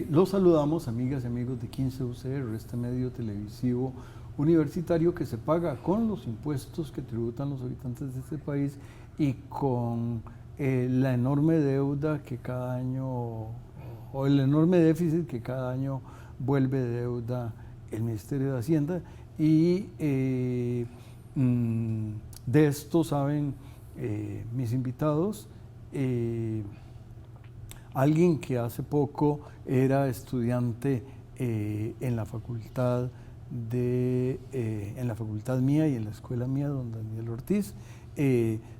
Los saludamos, amigas y amigos de 15 UCR, este medio televisivo universitario que se paga con los impuestos que tributan los habitantes de este país y con la enorme deuda que cada año, o el enorme déficit que cada año vuelve deuda el Ministerio de Hacienda. Y de esto saben mis invitados. Alguien que hace poco era estudiante en la facultad mía y en la escuela mía, don Daniel Ortiz,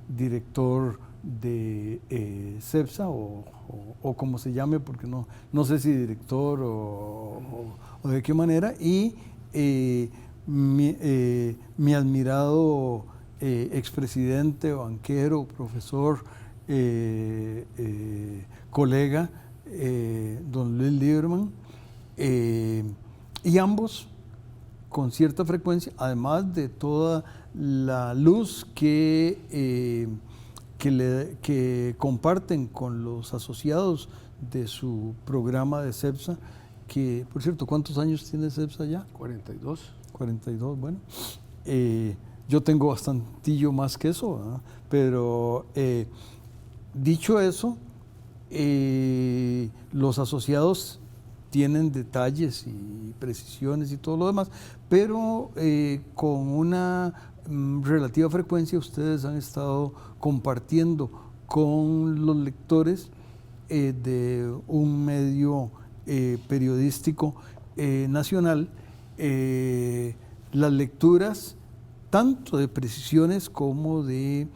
director de CEPSA o como se llame, porque no sé si director o de qué manera, y mi admirado expresidente, banquero, profesor, colega, don Luis Lieberman, y ambos con cierta frecuencia, además de toda la luz que comparten con los asociados de su programa de CEPSA, que, por cierto, ¿cuántos años tiene CEPSA ya? 42. 42, bueno. Yo tengo bastantillo más que eso, ¿verdad? Pero dicho eso, los asociados tienen detalles y precisiones y todo lo demás, pero con una relativa frecuencia ustedes han estado compartiendo con los lectores de un medio periodístico nacional las lecturas tanto de precisiones como de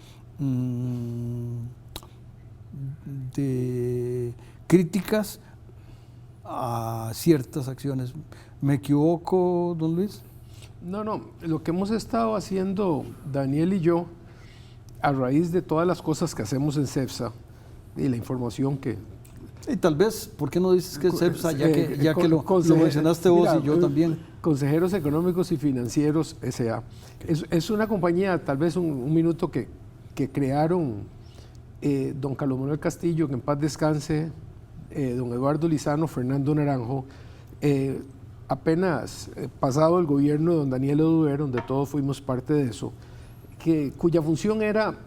críticas a ciertas acciones. ¿Me equivoco, don Luis? No, lo que hemos estado haciendo Daniel y yo, a raíz de todas las cosas que hacemos en CEPSA y la información que... Y tal vez, ¿por qué no dices que es CEPSA, ya que lo mencionaste vos? Mira, y yo también? Consejeros Económicos y Financieros S.A. Es una compañía, tal vez un minuto, que crearon don Carlos Manuel Castillo, que en paz descanse, don Eduardo Lizano, Fernando Naranjo, apenas pasado el gobierno de don Daniel Oduber, donde todos fuimos parte de eso, cuya función era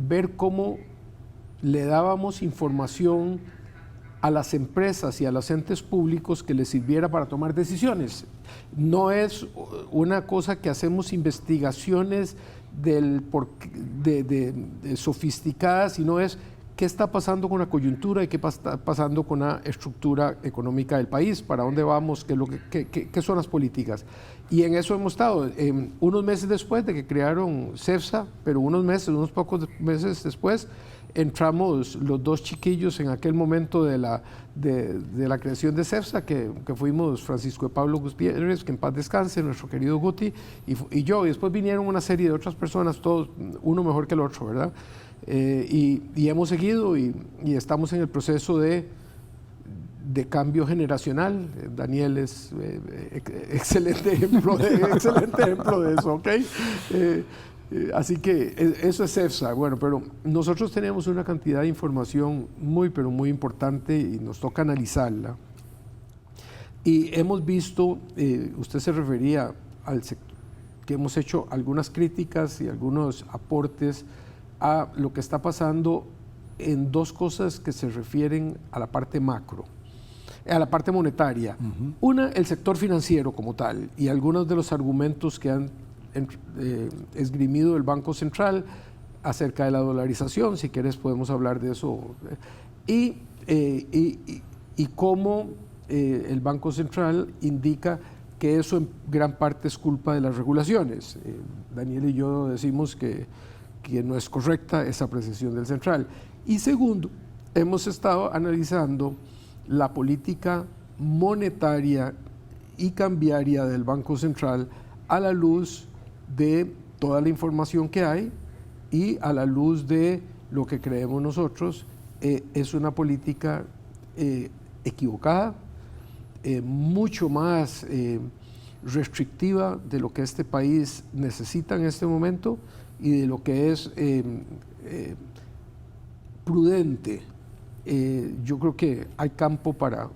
ver cómo le dábamos información a las empresas y a los entes públicos que les sirviera para tomar decisiones. No es una cosa que hacemos investigaciones sofisticadas, sino es qué está pasando con la coyuntura y qué está pasando con la estructura económica del país, para dónde vamos, qué son las políticas. Y en eso hemos estado. Unos meses después de que crearon CEPSA, pero unos pocos meses después, entramos los dos chiquillos en aquel momento de la creación de CEPSA, que fuimos Francisco de Pablo Gutiérrez, que en paz descanse, nuestro querido Guti, y yo, y después vinieron una serie de otras personas, todos, uno mejor que el otro, ¿verdad? Y hemos seguido y estamos en el proceso de cambio generacional. Daniel es excelente ejemplo de eso, ¿ok? Así que eso es CEPSA. Bueno, pero nosotros tenemos una cantidad de información pero muy importante y nos toca analizarla. Y hemos visto, usted se refería al sector, que hemos hecho algunas críticas y algunos aportes a lo que está pasando en dos cosas que se refieren a la parte macro, a la parte monetaria. Una, el sector financiero como tal, y algunos de los argumentos que han esgrimido el Banco Central acerca de la dolarización. Si quieres podemos hablar de eso, y cómo el Banco Central indica que eso en gran parte es culpa de las regulaciones. Daniel y yo decimos que no es correcta esa apreciación del Central. Y segundo, hemos estado analizando la política monetaria y cambiaria del Banco Central a la luz de toda la información que hay y a la luz de lo que creemos nosotros, es una política equivocada, mucho más restrictiva de lo que este país necesita en este momento y de lo que es prudente. Yo creo que hay campo para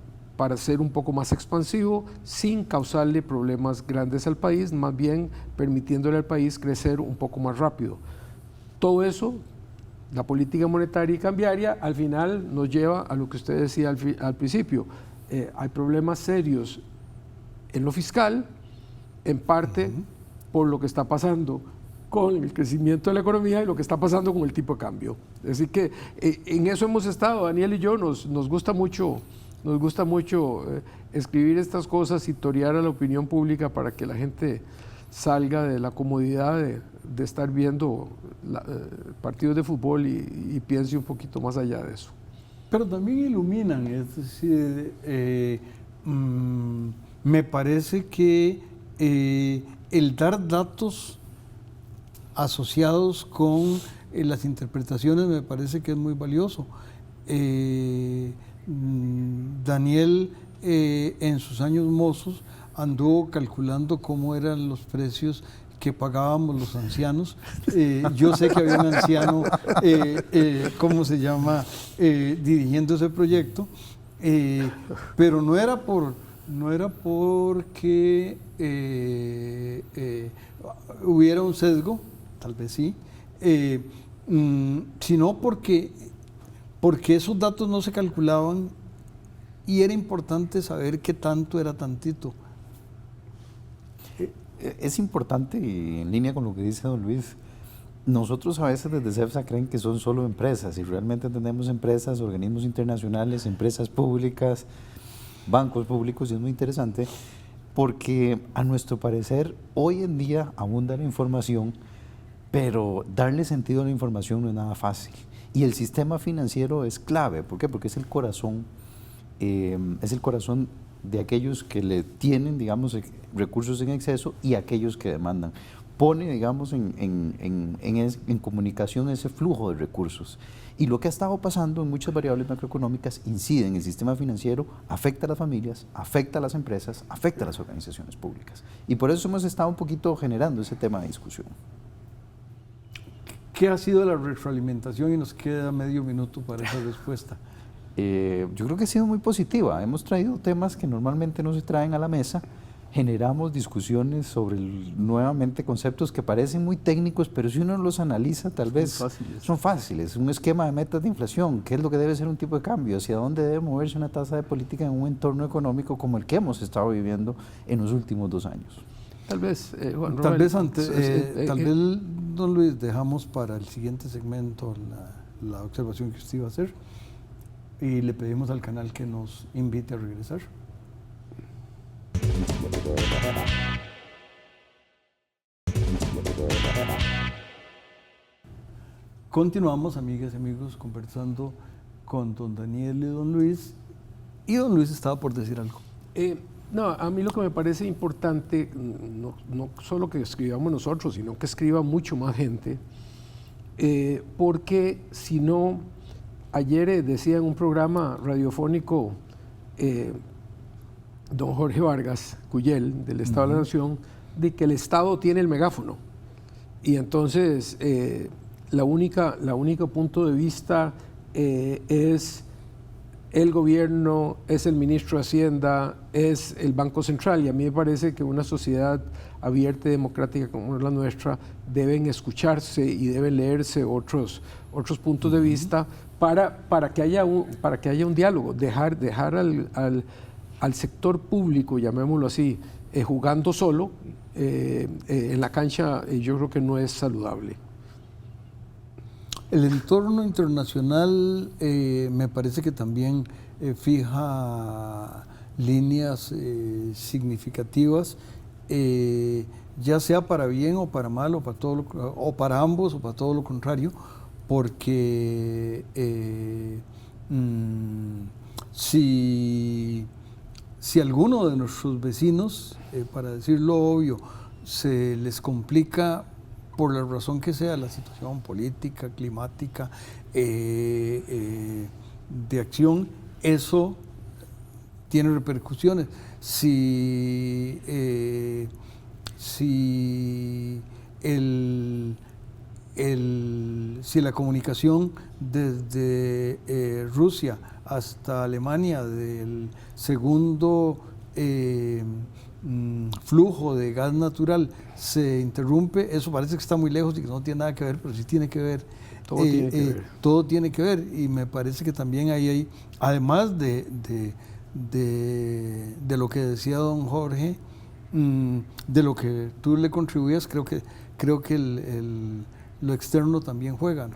ser un poco más expansivo sin causarle problemas grandes al país, más bien permitiéndole al país crecer un poco más rápido. Todo eso, la política monetaria y cambiaria, al final nos lleva a lo que usted decía al principio. Hay problemas serios en lo fiscal, en parte por lo que está pasando con el crecimiento de la economía y lo que está pasando con el tipo de cambio. Así que en eso hemos estado, Daniel y yo, nos gusta mucho escribir estas cosas y torear a la opinión pública para que la gente salga de la comodidad de estar viendo partidos de fútbol y piense un poquito más allá de eso. Pero también iluminan, es decir, me parece que el dar datos asociados con las interpretaciones me parece que es muy valioso. Daniel en sus años mozos anduvo calculando cómo eran los precios que pagábamos los ancianos. Yo sé que había un anciano, ¿cómo se llama?, dirigiendo ese proyecto, pero no era porque hubiera un sesgo, tal vez sí, sino porque esos datos no se calculaban y era importante saber qué tanto era tantito. Es importante, y en línea con lo que dice don Luis, nosotros a veces desde CEPSA creen que son solo empresas, y realmente tenemos empresas, organismos internacionales, empresas públicas, bancos públicos, y es muy interesante porque a nuestro parecer hoy en día abunda la información, pero darle sentido a la información no es nada fácil. Y el sistema financiero es clave. ¿Por qué? Porque es el corazón de aquellos que le tienen, digamos, recursos en exceso y aquellos que demandan. Pone, digamos, en comunicación ese flujo de recursos. Y lo que ha estado pasando en muchas variables macroeconómicas incide en el sistema financiero, afecta a las familias, afecta a las empresas, afecta a las organizaciones públicas. Y por eso hemos estado un poquito generando ese tema de discusión. ¿Qué ha sido la retroalimentación? Y nos queda medio minuto para esa respuesta. Yo creo que ha sido muy positiva. Hemos traído temas que normalmente no se traen a la mesa, generamos discusiones sobre nuevamente conceptos que parecen muy técnicos, pero si uno los analiza tal vez son fáciles. Un esquema de metas de inflación, qué es lo que debe ser un tipo de cambio, hacia dónde debe moverse una tasa de política en un entorno económico como el que hemos estado viviendo en los últimos 2 años. Tal vez, Juan tal Robert, vez, don Luis, dejamos para el siguiente segmento la observación que usted iba a hacer y le pedimos al canal que nos invite a regresar. Continuamos, amigas y amigos, conversando con don Daniel y don Luis, y don Luis estaba por decir algo. No, a mí lo que me parece importante, no solo que escribamos nosotros, sino que escriba mucho más gente, porque si no, ayer decía en un programa radiofónico don Jorge Vargas Cuyel, del Estado de la Nación, de que el Estado tiene el megáfono. Y entonces, la única punto de vista es el gobierno, es el ministro de Hacienda, es el Banco Central. Y a mí me parece que una sociedad abierta y democrática como la nuestra deben escucharse y deben leerse otros puntos de vista para que haya un diálogo, dejar al sector público, llamémoslo así, jugando solo en la cancha, yo creo que no es saludable. El entorno internacional me parece que también fija líneas significativas, ya sea para bien o para mal, o para ambos o para todo lo contrario, porque si alguno de nuestros vecinos, para decirlo obvio, se les complica por la razón que sea, la situación política, climática, de acción, eso tiene repercusiones. Si la comunicación desde Rusia hasta Alemania del segundo flujo de gas natural se interrumpe, eso parece que está muy lejos y que no tiene nada que ver, pero sí tiene que ver. Todo tiene que ver, y me parece que también ahí hay, además de lo que decía don Jorge, de lo que tú le contribuías, creo que lo externo también juega.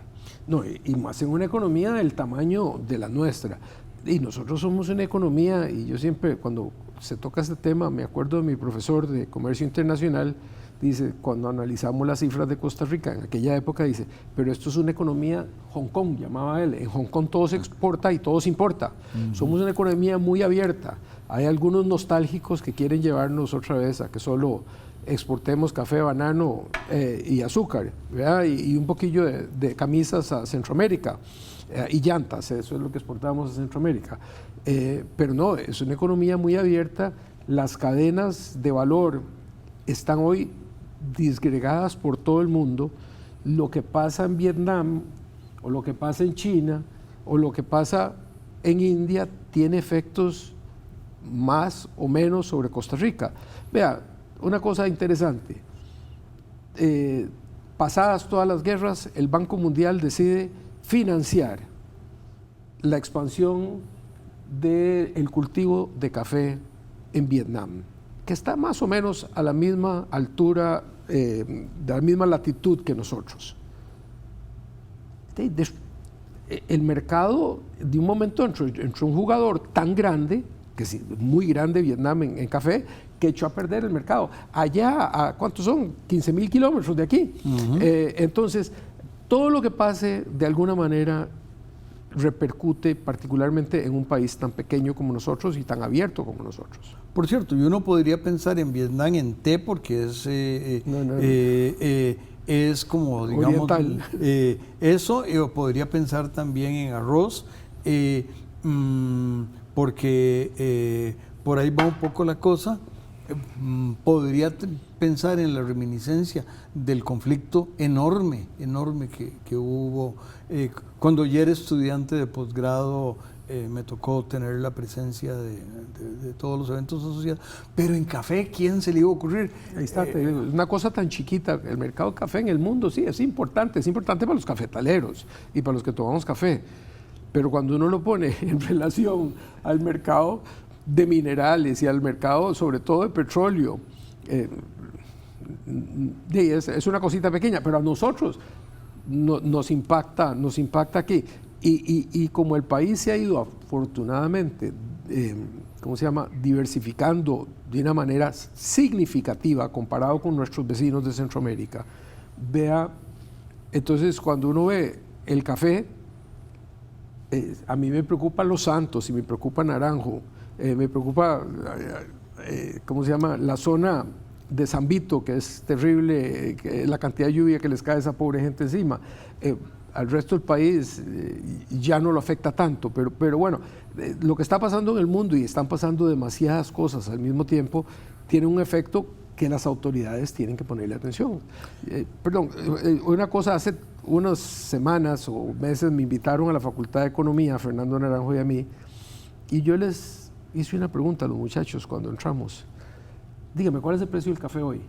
No, y más en una economía del tamaño de la nuestra. Y nosotros somos una economía, y yo siempre, cuando se toca este tema, me acuerdo de mi profesor de comercio internacional, dice, cuando analizamos las cifras de Costa Rica en aquella época, dice, pero esto es una economía Hong Kong, llamaba él. En Hong Kong todo se exporta y todo se importa. Somos una economía muy abierta. Hay algunos nostálgicos que quieren llevarnos otra vez a que solo exportemos café, banano y azúcar, ¿verdad? Y un poquillo de camisas a Centroamérica y llantas, eso es lo que exportamos a Centroamérica. Pero no, es una economía muy abierta. Las cadenas de valor están hoy disgregadas por todo el mundo. Lo que pasa en Vietnam, o lo que pasa en China, o lo que pasa en India, tiene efectos más o menos sobre Costa Rica. Vea, una cosa interesante, pasadas todas las guerras, el Banco Mundial decide financiar la expansión del cultivo de café en Vietnam, que está más o menos a la misma altura, de la misma latitud que nosotros. El mercado, de un momento entró un jugador tan grande, que es muy grande Vietnam en café, que echó a perder el mercado. Allá, ¿cuántos son? 15.000 kilómetros de aquí. Entonces, todo lo que pase, de alguna manera, repercute particularmente en un país tan pequeño como nosotros y tan abierto como nosotros. Por cierto, y uno podría pensar en Vietnam en té porque es como, digamos, eso, o podría pensar también en arroz, porque por ahí va un poco la cosa. Podría pensar en la reminiscencia del conflicto enorme que hubo. Cuando yo era estudiante de posgrado, me tocó tener la presencia de todos los eventos asociados, pero en café, ¿quién se le iba a ocurrir? Ahí está, te digo, una cosa tan chiquita, el mercado de café en el mundo, sí, es importante para los cafetaleros y para los que tomamos café, pero cuando uno lo pone en relación al mercado de minerales y al mercado sobre todo de petróleo, es una cosita pequeña, pero a nosotros nos impacta aquí. Y como el país se ha ido afortunadamente, diversificando de una manera significativa comparado con nuestros vecinos de Centroamérica, vea, entonces cuando uno ve el café, a mí me preocupa Los Santos y me preocupa Naranjo, me preocupa, la zona de San Vito, que es terrible, la cantidad de lluvia que les cae a esa pobre gente encima. Al resto del país ya no lo afecta tanto, pero bueno, lo que está pasando en el mundo, y están pasando demasiadas cosas al mismo tiempo, tiene un efecto que las autoridades tienen que ponerle atención. Una cosa, hace unas semanas o meses me invitaron a la Facultad de Economía, a Fernando Naranjo y a mí, y yo les hice una pregunta a los muchachos cuando entramos. Dígame, ¿cuál es el precio del café hoy?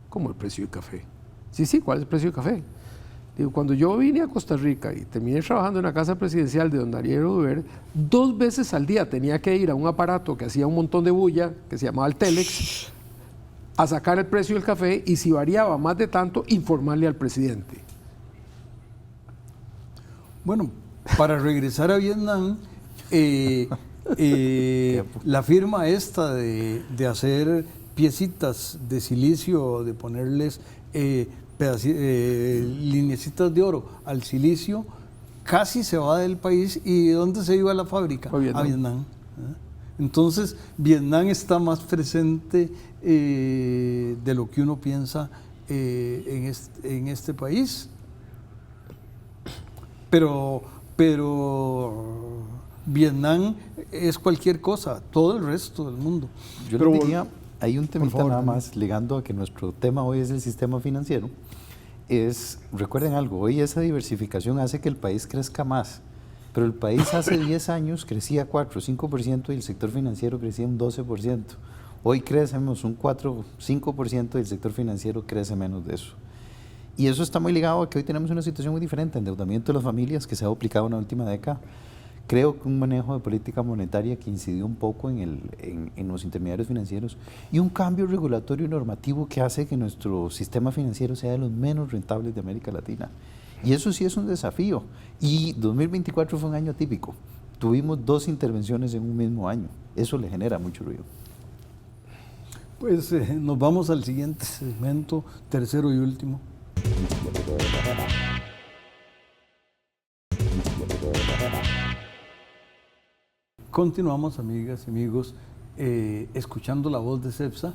¿Cómo el precio del café? Sí, ¿cuál es el precio del café? Digo, cuando yo vine a Costa Rica y terminé trabajando en la casa presidencial de don Ariel Oduber, 2 veces al día tenía que ir a un aparato que hacía un montón de bulla, que se llamaba el Telex, a sacar el precio del café, y si variaba más de tanto, informarle al presidente. Bueno, para regresar a Vietnam, la firma esta de hacer piecitas de silicio, de ponerles lineecitas de oro al silicio, casi se va del país. ¿Y dónde se iba la fábrica? A Vietnam. Entonces, Vietnam está más presente de lo que uno piensa en este país. Pero Vietnam es cualquier cosa, todo el resto del mundo. Yo le diría, hay un temita nada más, ligando a que nuestro tema hoy es el sistema financiero, recuerden algo, hoy esa diversificación hace que el país crezca más, pero el país hace 10 años crecía 4 o 5% y el sector financiero crecía un 12%. Hoy crecemos un 4 o 5% y el sector financiero crece menos de eso. Y eso está muy ligado a que hoy tenemos una situación muy diferente, endeudamiento de las familias que se ha duplicado en la última década. Creo que un manejo de política monetaria que incidió un poco en los intermediarios financieros y un cambio regulatorio y normativo que hace que nuestro sistema financiero sea de los menos rentables de América Latina. Y eso sí es un desafío. Y 2024 fue un año atípico. Tuvimos 2 intervenciones en un mismo año. Eso le genera mucho ruido. Pues nos vamos al siguiente segmento, tercero y último. Continuamos, amigas y amigos, escuchando la voz de CEPSA,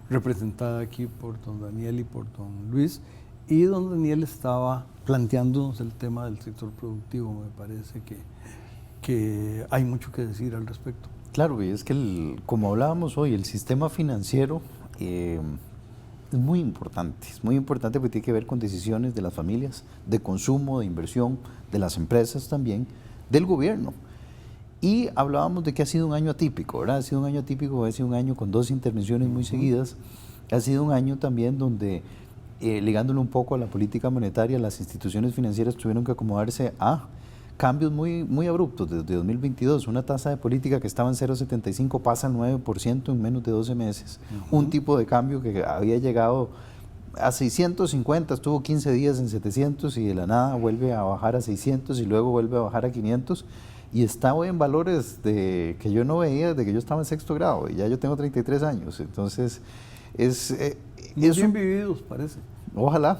representada aquí por don Daniel y por don Luis, y don Daniel estaba planteándonos el tema del sector productivo. Me parece que hay mucho que decir al respecto. Claro, y es que como hablábamos hoy, el sistema financiero es muy importante porque tiene que ver con decisiones de las familias, de consumo, de inversión, de las empresas también, del gobierno. Y hablábamos de que ha sido un año atípico, ¿verdad? Ha sido un año atípico, ha sido un año con 2 intervenciones muy seguidas, ha sido un año también donde, ligándolo un poco a la política monetaria, las instituciones financieras tuvieron que acomodarse a cambios muy abruptos. Desde 2022, una tasa de política que estaba en 0,75 pasa al 9% en menos de 12 meses. Un tipo de cambio que había llegado a 650, estuvo 15 días en 700 y de la nada vuelve a bajar a 600 y luego vuelve a bajar a 500 y está hoy en valores que yo no veía desde que yo estaba en 6º grado y ya yo tengo 33 años. Entonces, es bien vividos, parece. Ojalá.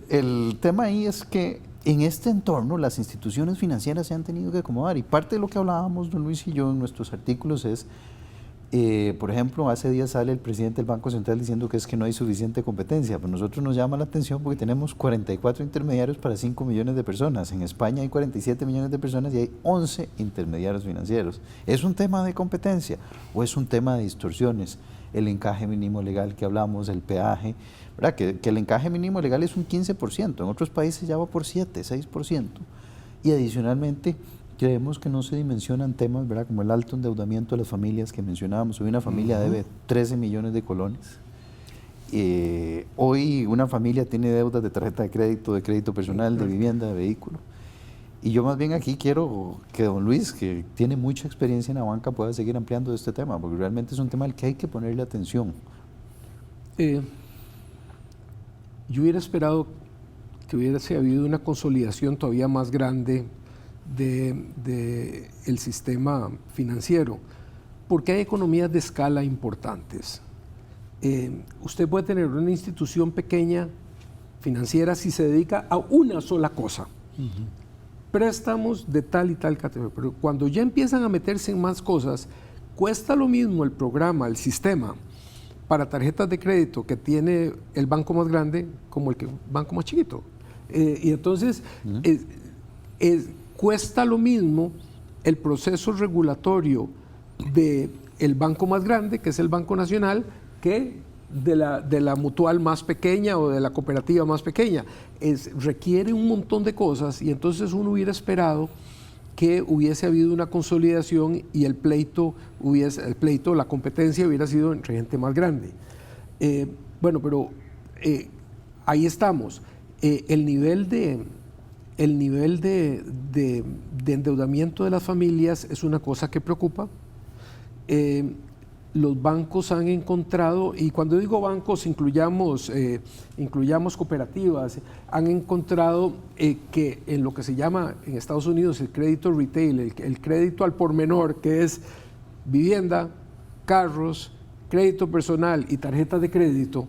El tema ahí es que en este entorno las instituciones financieras se han tenido que acomodar y parte de lo que hablábamos don Luis y yo en nuestros artículos es, por ejemplo, hace días sale el presidente del Banco Central diciendo que es que no hay suficiente competencia, pero nosotros nos llama la atención porque tenemos 44 intermediarios para 5 millones de personas, en España hay 47 millones de personas y hay 11 intermediarios financieros. ¿Es un tema de competencia o es un tema de distorsiones? El encaje mínimo legal que hablamos, el peaje, ¿verdad? Que el encaje mínimo legal es un 15%, en otros países ya va por 7, 6%. Y adicionalmente, creemos que no se dimensionan temas, ¿verdad? Como el alto endeudamiento de las familias que mencionábamos. Hoy una familia debe 13 millones de colones. Hoy una familia tiene deudas de tarjeta de crédito personal, de vivienda, de vehículo. Y yo más bien aquí quiero que don Luis, que tiene mucha experiencia en la banca, pueda seguir ampliando este tema, porque realmente es un tema al que hay que ponerle atención. Yo hubiera esperado que hubiese habido una consolidación todavía más grande del sistema financiero, porque hay economías de escala importantes. Usted puede tener una institución pequeña financiera si se dedica a una sola cosa. Préstamos de tal y tal categoría, pero cuando ya empiezan a meterse en más cosas, cuesta lo mismo el programa, el sistema para tarjetas de crédito que tiene el banco más grande como el banco más chiquito. Y entonces cuesta lo mismo el proceso regulatorio del banco más grande, que es el Banco Nacional, que de la mutual más pequeña o de la cooperativa más pequeña. Requiere un montón de cosas y entonces uno hubiera esperado que hubiese habido una consolidación y el pleito, la competencia hubiera sido entre gente más grande. Bueno, pero ahí estamos. El nivel de endeudamiento de las familias es una cosa que preocupa. Los bancos han encontrado, y cuando digo bancos incluyamos cooperativas, han encontrado que en lo que se llama en Estados Unidos el crédito retail, el crédito al por menor, que es vivienda, carros, crédito personal y tarjetas de crédito,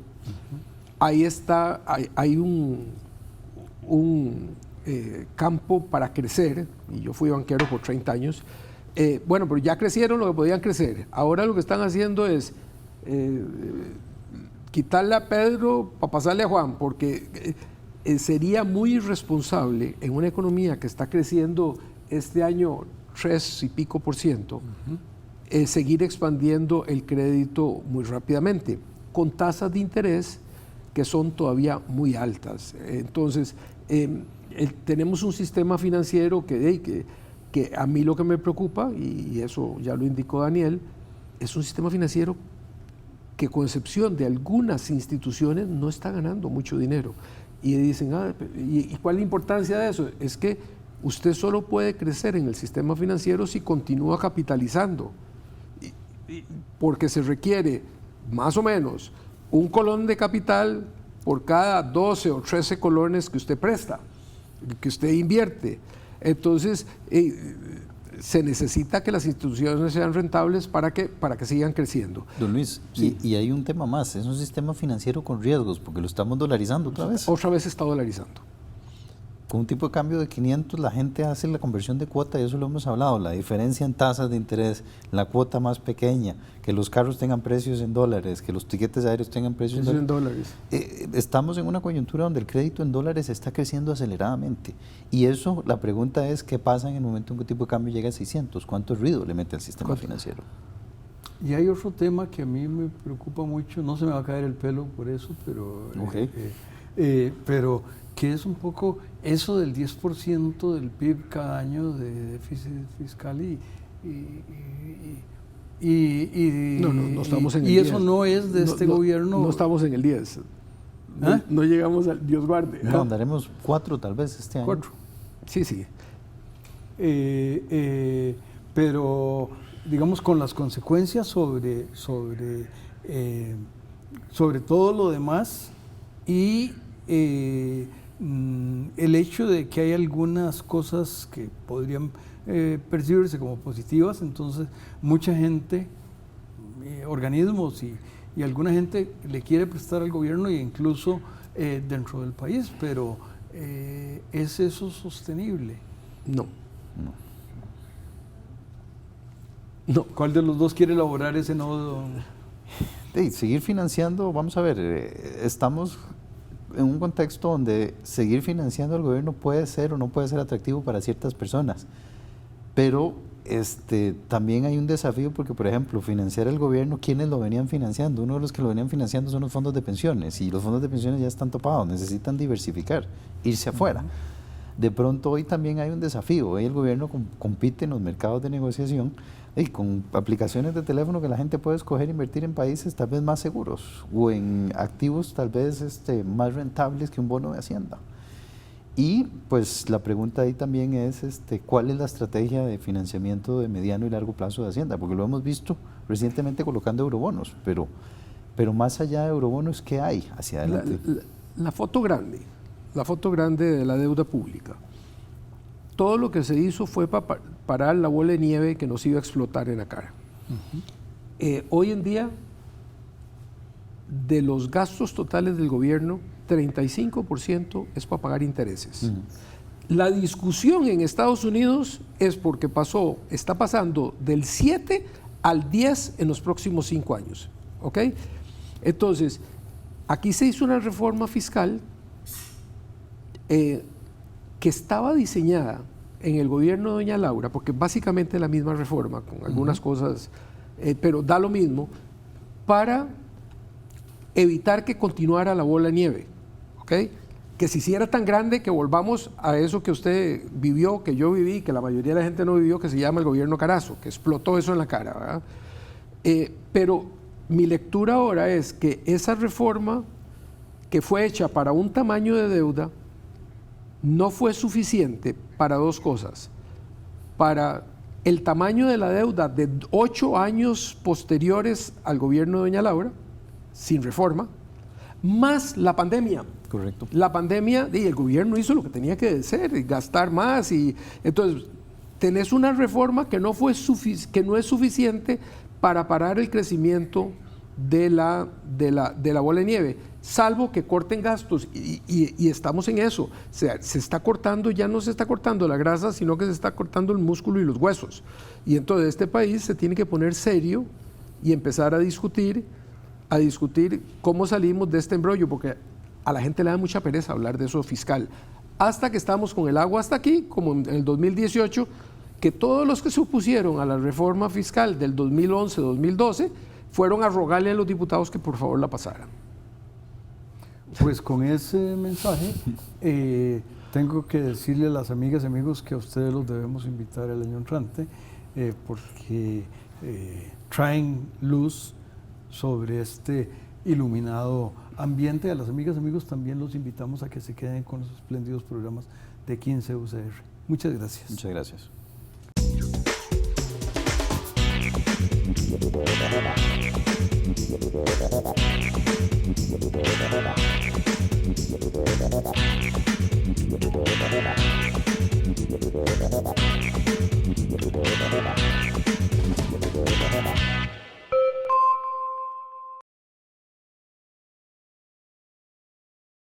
ahí está, hay un campo para crecer, y yo fui banquero por 30 años. Bueno, pero ya crecieron lo que podían crecer. Ahora lo que están haciendo es quitarle a Pedro para pasarle a Juan, porque sería muy irresponsable en una economía que está creciendo este año 3 y pico %, seguir expandiendo el crédito muy rápidamente, con tasas de interés que son todavía muy altas. Entonces, tenemos un sistema financiero que a mí lo que me preocupa, y eso ya lo indicó Daniel, es un sistema financiero que, con excepción de algunas instituciones, no está ganando mucho dinero. Y dicen, ¿y cuál es la importancia de eso? Es que usted solo puede crecer en el sistema financiero si continúa capitalizando, porque se requiere más o menos un colón de capital por cada 12 o 13 colones que usted presta, que usted invierte. Entonces, se necesita que las instituciones sean rentables para que sigan creciendo. Don Luis, sí. y hay un tema más, es un sistema financiero con riesgos, porque lo estamos dolarizando otra vez. Otra vez se está dolarizando. Con un tipo de cambio de 500, la gente hace la conversión de cuota, y eso lo hemos hablado, la diferencia en tasas de interés, la cuota más pequeña, que los carros tengan precios en dólares, que los tiquetes aéreos tengan precios en dólares. Estamos en una coyuntura donde el crédito en dólares está creciendo aceleradamente, y eso, la pregunta es, ¿qué pasa en el momento en que un tipo de cambio llega a 600? ¿Cuánto ruido le mete al sistema financiero? Y hay otro tema que a mí me preocupa mucho, no se me va a caer el pelo por eso, pero... pero que es un poco eso del 10% del PIB cada año de déficit fiscal no estamos en el y 10. Eso no es de este gobierno. No estamos en el 10. No llegamos al Dios guarde. No, andaremos 4 tal vez este año. 4. Sí. Pero, digamos, con las consecuencias sobre todo lo demás y el hecho de que hay algunas cosas que podrían percibirse como positivas, entonces mucha gente, organismos y alguna gente le quiere prestar al gobierno e incluso dentro del país, pero ¿es eso sostenible? No. ¿Cuál de los dos quiere elaborar ese nodo? Seguir financiando, vamos a ver, estamos en un contexto donde seguir financiando al gobierno puede ser o no puede ser atractivo para ciertas personas, pero también hay un desafío porque, por ejemplo, financiar el gobierno, ¿quiénes lo venían financiando? Uno de los que lo venían financiando son los fondos de pensiones, y los fondos de pensiones ya están topados, necesitan diversificar, irse afuera. De pronto hoy también hay un desafío, hoy el gobierno compite en los mercados de negociación y con aplicaciones de teléfono que la gente puede escoger invertir en países tal vez más seguros o en activos tal vez más rentables que un bono de Hacienda. Y pues la pregunta ahí también es ¿cuál es la estrategia de financiamiento de mediano y largo plazo de Hacienda? Porque lo hemos visto recientemente colocando eurobonos, pero más allá de eurobonos, ¿qué hay hacia adelante? La foto grande de la deuda pública. Todo lo que se hizo fue para parar la bola de nieve que nos iba a explotar en la cara. Hoy en día, de los gastos totales del gobierno, 35% es para pagar intereses. La discusión en Estados Unidos es porque está pasando del 7 al 10 en los próximos 5 años. ¿Ok? Entonces, aquí se hizo una reforma fiscal que estaba diseñada en el gobierno de doña Laura, porque básicamente es la misma reforma, con algunas cosas, pero da lo mismo, para evitar que continuara la bola de nieve, ¿ok? Que se hiciera tan grande que volvamos a eso que usted vivió, que yo viví, que la mayoría de la gente no vivió, que se llama el gobierno Carazo, que explotó eso en la cara, ¿verdad? Pero mi lectura ahora es que esa reforma que fue hecha para un tamaño de deuda no fue suficiente para dos cosas: para el tamaño de la deuda de 8 años posteriores al gobierno de doña Laura, sin reforma, más la pandemia. Correcto. La pandemia, y el gobierno hizo lo que tenía que hacer, gastar más, y entonces tenés una reforma que no es suficiente para parar el crecimiento de la bola de nieve, salvo que corten gastos, y estamos en eso. O sea, se está cortando, ya no se está cortando la grasa, sino que se está cortando el músculo y los huesos. Y entonces este país se tiene que poner serio y empezar a discutir a discutir cómo salimos de este embrollo, porque a la gente le da mucha pereza hablar de eso fiscal. Hasta que estamos con el agua hasta aquí, como en el 2018, que todos los que se opusieron a la reforma fiscal del 2011-2012 fueron a rogarle a los diputados que por favor la pasaran. Pues con ese mensaje tengo que decirle a las amigas y amigos que a ustedes los debemos invitar el año entrante porque traen luz sobre este iluminado ambiente. A las amigas y amigos también los invitamos a que se queden con los espléndidos programas de 15 UCR. Muchas gracias. Muchas gracias.